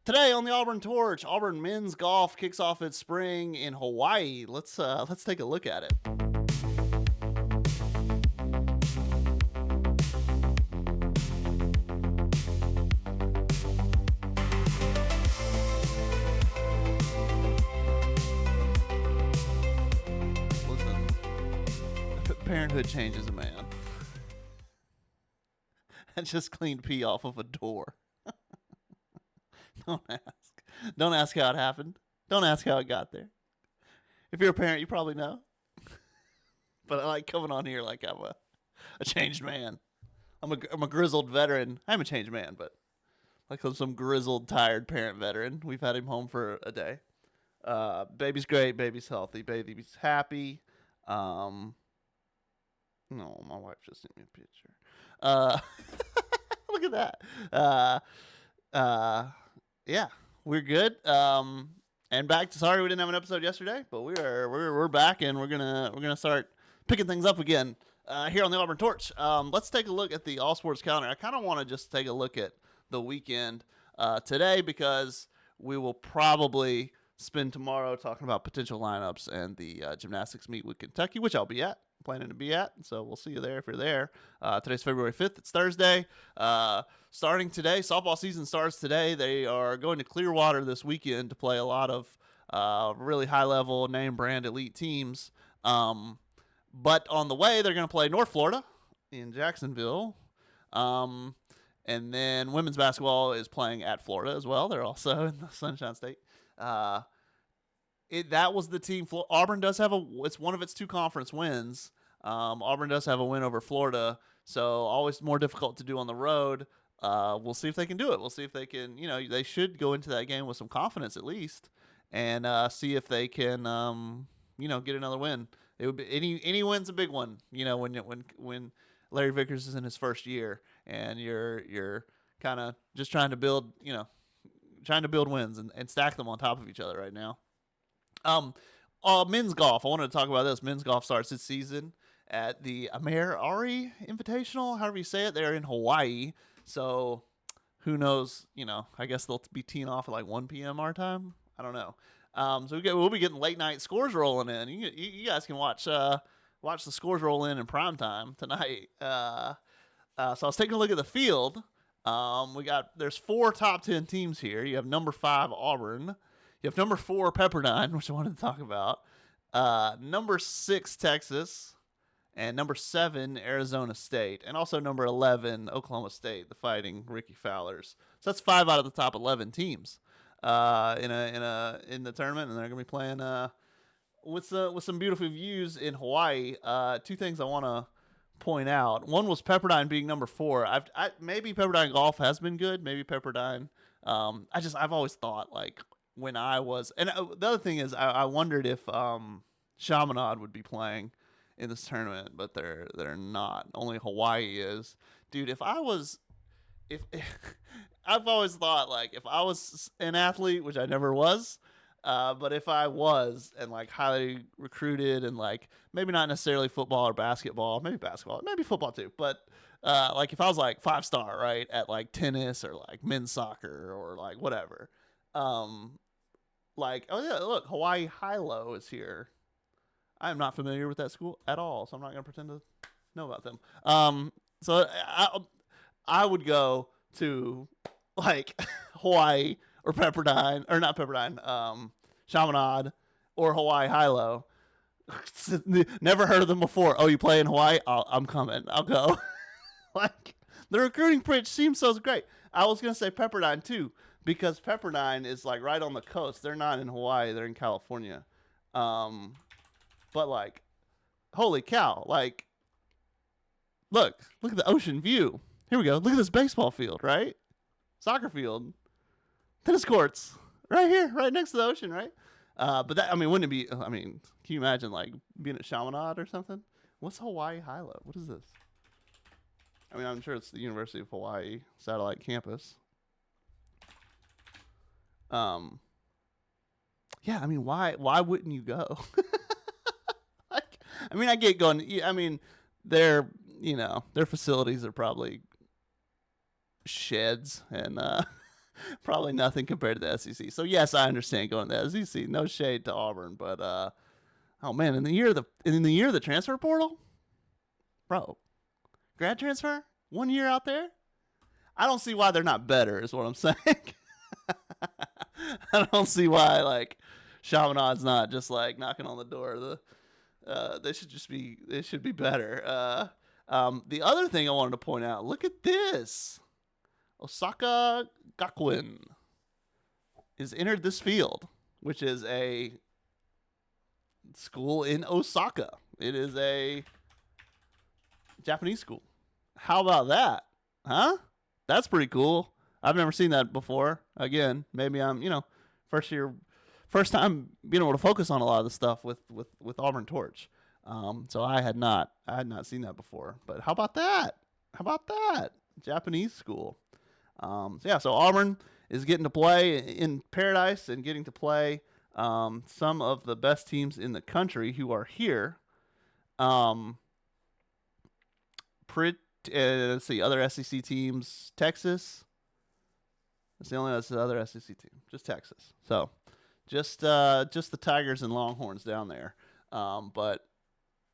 Today on the Auburn Torch, Auburn men's golf kicks off its spring in Hawaii. Let's take a look at it. Listen, parenthood changes a man. I just cleaned pee off of a door. Don't ask. Don't ask how it happened. Don't ask how it got there. If you're a parent, you probably know. But I like coming on here like I'm a changed man. I'm a grizzled veteran. I'm a changed man, but like I'm some grizzled, tired parent veteran. We've had him home for a day. Baby's great. Baby's healthy. Baby's happy. No, my wife just sent me a picture. Look at that. Yeah, we're good. And back to sorry we didn't have an episode yesterday, but we're back and we're gonna start picking things up again here on the Auburn Torch. Let's take a look at the all sports calendar. I kind of want to just take a look at the weekend today because we will probably spend tomorrow talking about potential lineups and the gymnastics meet with Kentucky, which I'll be planning to be at. So we'll see you there if you're there. Today's February 5th. It's Thursday. Starting today, softball season starts today. They are going to Clearwater this weekend to play a lot of really high-level, name-brand elite teams. But on the way, they're going to play North Florida in Jacksonville. And then women's basketball is playing at Florida as well. They're also in the Sunshine State. That was the team. Auburn does have it's one of its two conference wins. Auburn does have a win over Florida, so always more difficult to do on the road. We'll see if they can do it. We'll see if they can, they should go into that game with some confidence at least and see if they can, get another win. It would be any win's a big one, when Larry Vickers is in his first year and you're kind of just trying to build wins and stack them on top of each other right now. Men's golf. I wanted to talk about this. Men's golf starts this season at the Amer Ari Invitational, however you say it. They're in Hawaii, so who knows? I guess they'll be teeing off at like 1 p.m. our time. I don't know. So we'll be getting late night scores rolling in. You guys can watch the scores roll in prime time tonight. So I was taking a look at the field. There's 4 top 10 teams here. You have number 5 Auburn. You have number 4 Pepperdine, which I wanted to talk about. Number 6 Texas, and number 7 Arizona State, and also number 11 Oklahoma State, the Fighting Ricky Fowlers. So that's 5 out of the top 11 teams in the tournament, and they're gonna be playing with some beautiful views in Hawaii. 2 things I want to point out. One was Pepperdine being number 4. Maybe Pepperdine golf has been good. Maybe Pepperdine. I've always thought like. When I was, and the other thing is, I wondered if Chaminade would be playing in this tournament, but they're not. Only Hawaii is, dude. If I've always thought like if I was an athlete, which I never was, but if I was and like highly recruited and like maybe not necessarily football or basketball, maybe basketball, maybe football too, but like if I was like 5-star right at like tennis or like men's soccer or like whatever. Like, oh yeah, look, Hawaii High-Low is here. I am not familiar with that school at all, so I'm not going to pretend to know about them. So I would go to like Hawaii or Pepperdine, or not Pepperdine, Chaminade or Hawaii High-Low. Never heard of them before. Oh, you play in Hawaii? I'm coming. I'll go. Like, the recruiting pitch seems so great. I was going to say Pepperdine too, because Pepperdine is like right on the coast. They're not in Hawaii. They're in California. But like, holy cow. Like, look at the ocean view. Here we go. Look at this baseball field, right? Soccer field. Tennis courts. Right here, right next to the ocean, right? But that, wouldn't it be, can you imagine like being at Chaminade or something? What's Hawaii High-Low? What is this? I'm sure it's the University of Hawaii satellite campus. Yeah, why wouldn't you go? Like, I get going. Their facilities are probably sheds and Probably nothing compared to the SEC. So yes, I understand going to the SEC. No shade to Auburn, but oh man, in the year of the transfer portal, bro, grad transfer, 1 year out there. I don't see why they're not better. Is what I'm saying. I don't see why like Chaminade's not just like knocking on the door of the. They should be better. The other thing I wanted to point out, look at this. Osaka Gakuen is entered this field, which is a school in Osaka. It is a Japanese school. How about that? Huh? That's pretty cool. I've never seen that before. Again, maybe I'm, first time being able to focus on a lot of the stuff with Auburn Torch. So I had not seen that before. But how about that? Japanese school. So Auburn is getting to play in Paradise and getting to play some of the best teams in the country who are here. Let's see, other SEC teams, Texas. That's the only other SEC team, just Texas. So just the Tigers and Longhorns down there. But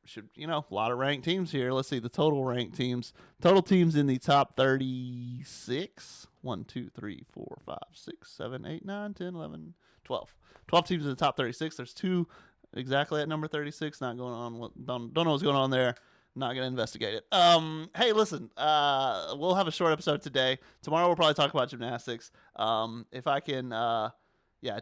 a lot of ranked teams here. Let's see the total ranked teams. Total teams in the top 36. 1, 2, 3, 4, 5, 6, 7, 8, 9, 10, 11, 12. 12 teams in the top 36. There's 2 exactly at number 36. Not going on. Don't know what's going on there. Not going to investigate it. Hey, listen, we'll have a short episode today. Tomorrow we'll probably talk about gymnastics. If I can,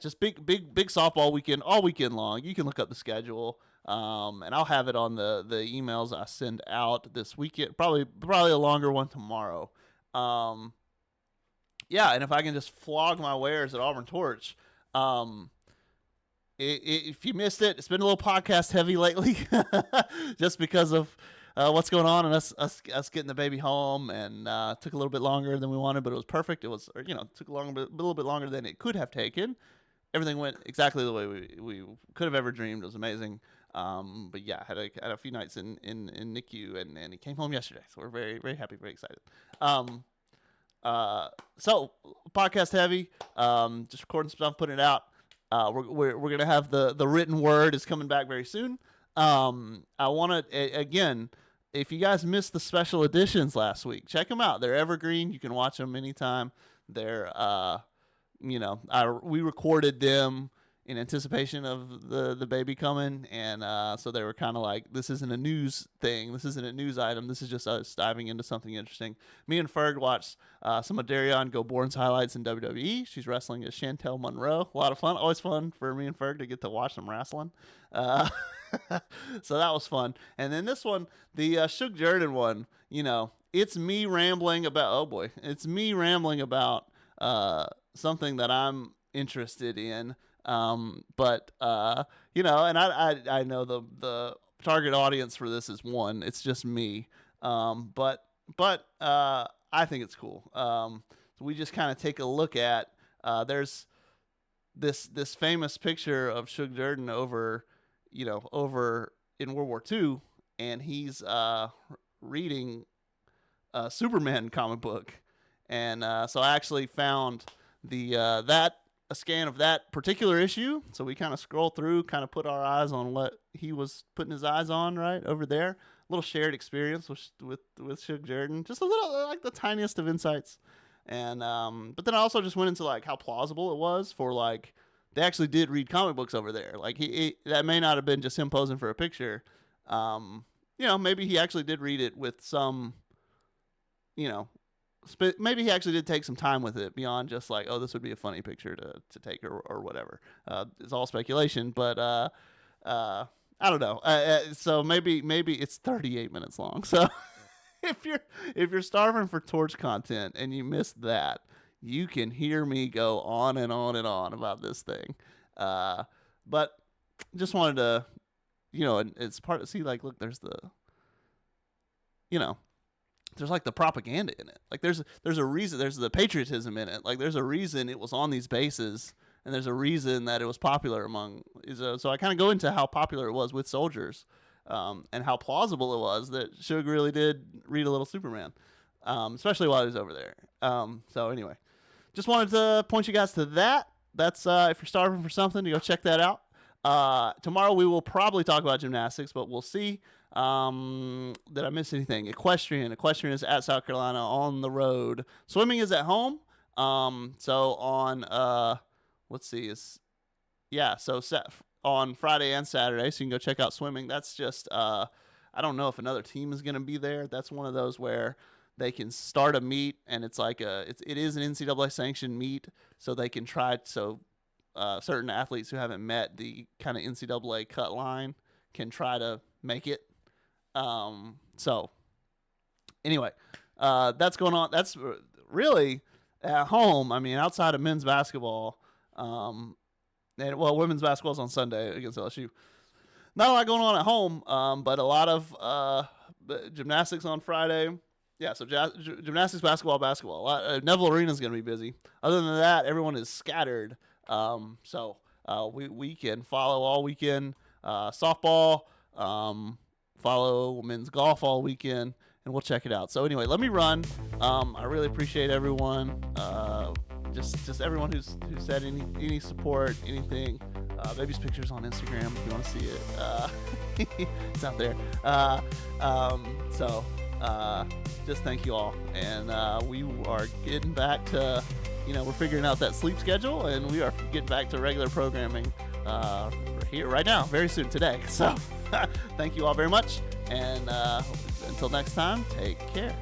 just big softball weekend, all weekend long. You can look up the schedule, and I'll have it on the emails I send out this weekend. Probably a longer one tomorrow. And if I can just flog my wares at Auburn Torch, if you missed it, it's been a little podcast heavy lately, just because of what's going on and us getting the baby home, and took a little bit longer than we wanted, but it was perfect. It was, took a little bit longer than it could have taken. Everything went exactly the way we could have ever dreamed. It was amazing. But yeah, had a few nights in NICU, and he came home yesterday, so we're very, very happy, very excited. So podcast heavy, just recording stuff, putting it out. We're gonna have the written word is coming back very soon. I want to again, if you guys missed the special editions last week, check them out. They're evergreen. You can watch them anytime. They're we recorded them in anticipation of the baby coming, and so they were kind of like, this isn't a news thing, this isn't a news item, this is just us diving into something interesting. Me and Ferg watched some of Darion Goborn's highlights in WWE. She's wrestling as Chantel Monroe. A lot of fun, always fun for me and Ferg to get to watch them wrestling. So that was fun. And then this one, the Shug Jordan one, it's me rambling about something that I'm interested in. And I know the target audience for this is one. It's just me. But I think it's cool. So we just kind of take a look at, there's this famous picture of Shug Jordan over in World War II, and he's reading a Superman comic book. And so I actually found a scan of that particular issue. So we kind of scroll through, kind of put our eyes on what he was putting his eyes on right over there. A little shared experience with Shug Jordan, just a little, like the tiniest of insights. And but then I also just went into like how plausible it was for like they actually did read comic books over there. Like he that may not have been just him posing for a picture. Maybe he actually did read it with some, maybe he actually did take some time with it beyond just like, oh, this would be a funny picture to take or whatever. It's all speculation, but I don't know. So maybe it's 38 minutes long. So if you're starving for Torch content and you missed that, you can hear me go on and on and on about this thing. But just wanted to, it's part of, see, like, look, there's the, there's like the propaganda in it. Like there's a reason, there's the patriotism in it. Like there's a reason it was on these bases, and there's a reason that it was popular among. So I kind of go into how popular it was with soldiers, and how plausible it was that Shug really did read a little Superman, especially while he was over there. So anyway, just wanted to point you guys to that. That's if you're starving for something, to go check that out. Tomorrow we will probably talk about gymnastics, but we'll see. Did I miss anything? Equestrian is at South Carolina on the road. Swimming is at home. So on let's see, on Friday and Saturday, so you can go check out swimming. That's just I don't know if another team is going to be there. That's one of those where they can start a meet, and it's like it is an NCAA sanctioned meet, so they can try. So certain athletes who haven't met the kind of NCAA cut line can try to make it. So anyway, that's going on. That's really at home. I mean, outside of men's basketball, women's basketball is on Sunday against LSU. Not a lot going on at home, but a lot of gymnastics on Friday. Yeah, so gymnastics, basketball. Neville Arena is going to be busy. Other than that, everyone is scattered. So we can follow all weekend softball, follow men's golf all weekend, and we'll check it out. So anyway, let me run. I really appreciate everyone. Just everyone who's said any support, anything. Baby's pictures on Instagram if you want to see it. It's out there. Just thank you all. And we are getting back to, we're figuring out that sleep schedule, and we are getting back to regular programming here right now, very soon today. So thank you all very much. And until next time, take care.